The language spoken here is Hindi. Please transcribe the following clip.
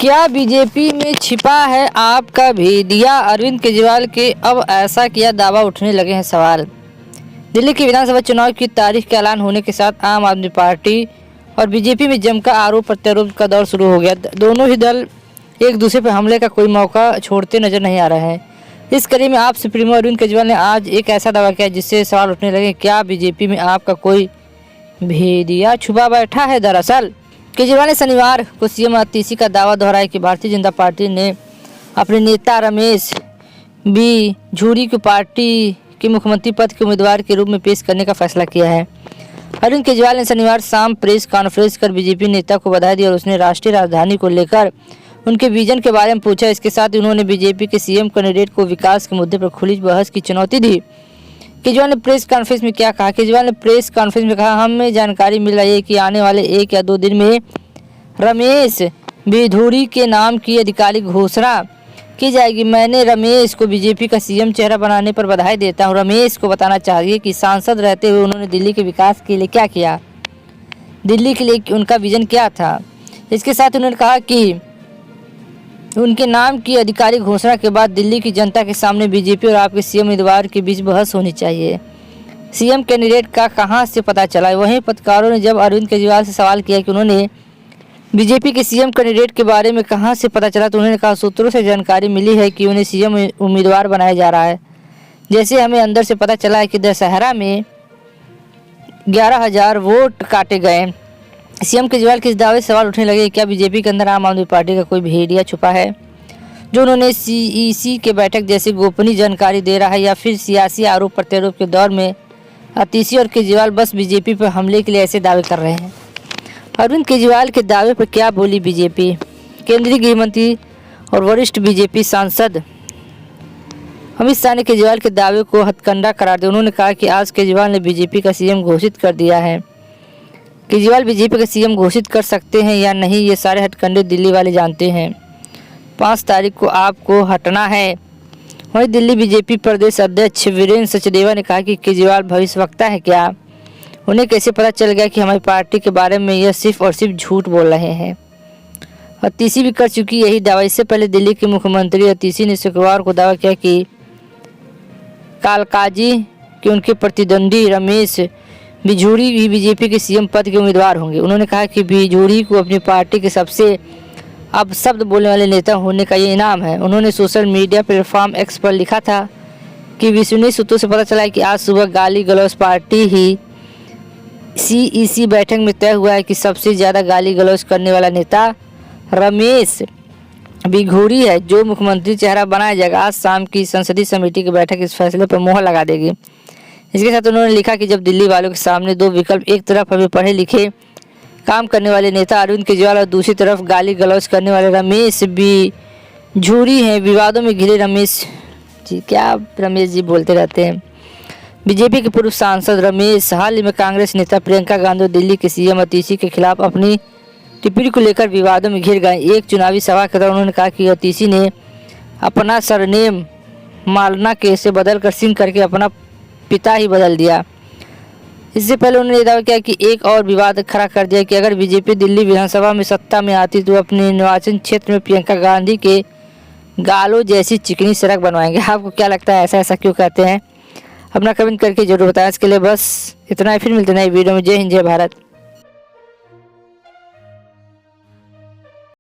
क्या बीजेपी में छिपा है आपका भेदिया? अरविंद केजरीवाल के अब ऐसा किया दावा उठने लगे हैं सवाल। दिल्ली के विधानसभा चुनाव की तारीख के ऐलान होने के साथ आम आदमी पार्टी और बीजेपी में जमकर आरोप प्रत्यारोप का दौर शुरू हो गया। दोनों ही दल एक दूसरे पर हमले का कोई मौका छोड़ते नजर नहीं आ रहे हैं। इस कड़ी में आप सुप्रीमो अरविंद केजरीवाल ने आज एक ऐसा दावा किया जिससे सवाल उठने लगे, क्या बीजेपी में आपका कोई भेदिया छुपा बैठा है? दरअसल केजरीवाल ने शनिवार को सीएम आतिशी का दावा दोहराया कि भारतीय जनता पार्टी ने अपने नेता रमेश बी झूरी को पार्टी के मुख्यमंत्री पद के उम्मीदवार के रूप में पेश करने का फैसला किया है। अरविंद केजरीवाल ने शनिवार शाम प्रेस कॉन्फ्रेंस कर बीजेपी नेता को बधाई दी और उसने राष्ट्रीय राजधानी को लेकर उनके विजन के बारे में पूछा। इसके साथ ही उन्होंने बीजेपी के सीएम कैंडिडेट को विकास के मुद्दे पर खुली बहस की चुनौती दी। केजरीवाल ने प्रेस कॉन्फ्रेंस में क्या कहा? केजरीवाल ने प्रेस कॉन्फ्रेंस में कहा, हमें जानकारी मिल रही है कि आने वाले 1 या 2 दिन में रमेश बिधूरी के नाम की आधिकारिक घोषणा की जाएगी। मैंने रमेश को बीजेपी का सीएम चेहरा बनाने पर बधाई देता हूं। रमेश को बताना चाहिए कि सांसद रहते हुए उन्होंने दिल्ली के विकास के लिए क्या किया, दिल्ली के लिए उनका विजन क्या था। इसके साथ उन्होंने कहा कि उनके नाम की आधिकारिक घोषणा के बाद दिल्ली की जनता के सामने बीजेपी और आपके सीएम उम्मीदवार के बीच बहस होनी चाहिए। सीएम कैंडिडेट का कहां से पता चला? वहीं पत्रकारों ने जब अरविंद केजरीवाल से सवाल किया कि उन्होंने बीजेपी के सीएम कैंडिडेट के बारे में कहां से पता चला, तो उन्होंने कहा, सूत्रों से जानकारी मिली है कि उन्हें सीएम उम्मीदवार बनाया जा रहा है। जैसे हमें अंदर से पता चला है कि दशहरा में 11,000 वोट काटे गए। सीएम केजरीवाल के इस दावे से सवाल उठने लगे, क्या बीजेपी के अंदर आम आदमी पार्टी का कोई भेड़िया छुपा है जो उन्होंने सीईसी के बैठक जैसी गोपनीय जानकारी दे रहा है, या फिर सियासी आरोप प्रत्यारोप के दौर में आतिशी और केजरीवाल बस बीजेपी पर हमले के लिए ऐसे दावे कर रहे हैं? अरविंद केजरीवाल के दावे पर क्या बोली बीजेपी? केंद्रीय गृह मंत्री और वरिष्ठ बीजेपी सांसद अमित शाह ने केजरीवाल के दावे को हथकंडा करार दिया। उन्होंने कहा कि आज केजरीवाल ने बीजेपी का सीएम घोषित कर दिया है। केजरीवाल बीजेपी का सीएम घोषित कर सकते हैं या नहीं, ये सारे हथकंडे दिल्ली वाले जानते हैं। 5 तारीख को आपको हटना है। वहीं दिल्ली बीजेपी प्रदेश अध्यक्ष वीरेंद्र सचदेवा ने कहा कि केजरीवाल भविष्यवक्ता है क्या? उन्हें कैसे पता चल गया कि हमारी पार्टी के बारे में यह सिर्फ और सिर्फ झूठ बोल रहे हैं? आतिशी भी कर चुकी यही दावा। इससे पहले दिल्ली के मुख्यमंत्री आतिशी ने शुक्रवार को दावा किया कि कालकाजी के उनके प्रतिद्वंदी रमेश बिधूरी भी बीजेपी के सीएम पद के उम्मीदवार होंगे। उन्होंने कहा कि बिधूरी को अपनी पार्टी के सबसे अपशब्द बोलने वाले नेता होने का ये इनाम है। उन्होंने सोशल मीडिया प्लेटफॉर्म एक्स पर लिखा था कि विश्वसनीय सूत्रों से पता चला है कि आज सुबह गाली गलौज पार्टी ही सीईसी बैठक में तय हुआ है कि सबसे ज़्यादा गाली गलौज करने वाला नेता रमेश बिधूरी है, जो मुख्यमंत्री चेहरा बनाया जाएगा। आज शाम की संसदीय समिति की बैठक इस फैसले पर मोहर लगा देगी। इसके साथ उन्होंने लिखा कि जब दिल्ली वालों के सामने 2 विकल्प, एक तरफ अभी पढ़े लिखे काम करने वाले नेता अरविंद केजरीवाल और दूसरी तरफ गाली गलौज करने वाले रमेश बिधूरी हैं। विवादों में घिरे रमेश जी, क्या रमेश जी बोलते रहते हैं। बीजेपी के पूर्व सांसद रमेश हाल ही में कांग्रेस नेता प्रियंका गांधी और दिल्ली के सीएम आतिशी के खिलाफ अपनी टिप्पणी को लेकर विवादों में घिर गए। एक चुनावी सभा के दौरान उन्होंने कहा कि आतिशी ने अपना सरनेम मालना के से बदलकर सिंह करके अपना पिता ही बदल दिया। इससे पहले उन्होंने दावा किया कि एक और विवाद खड़ा कर दिया कि अगर बीजेपी दिल्ली विधानसभा में सत्ता में आती तो अपने निर्वाचन क्षेत्र में प्रियंका गांधी के गालों जैसी चिकनी सड़क बनवाएंगे। आपको क्या लगता है, ऐसा क्यों कहते हैं? अपना कमेंट करके जरूर बताएं। इसके लिए बस इतना ही, फिर मिलते हैं नई वीडियो में। जय हिंद, जय भारत।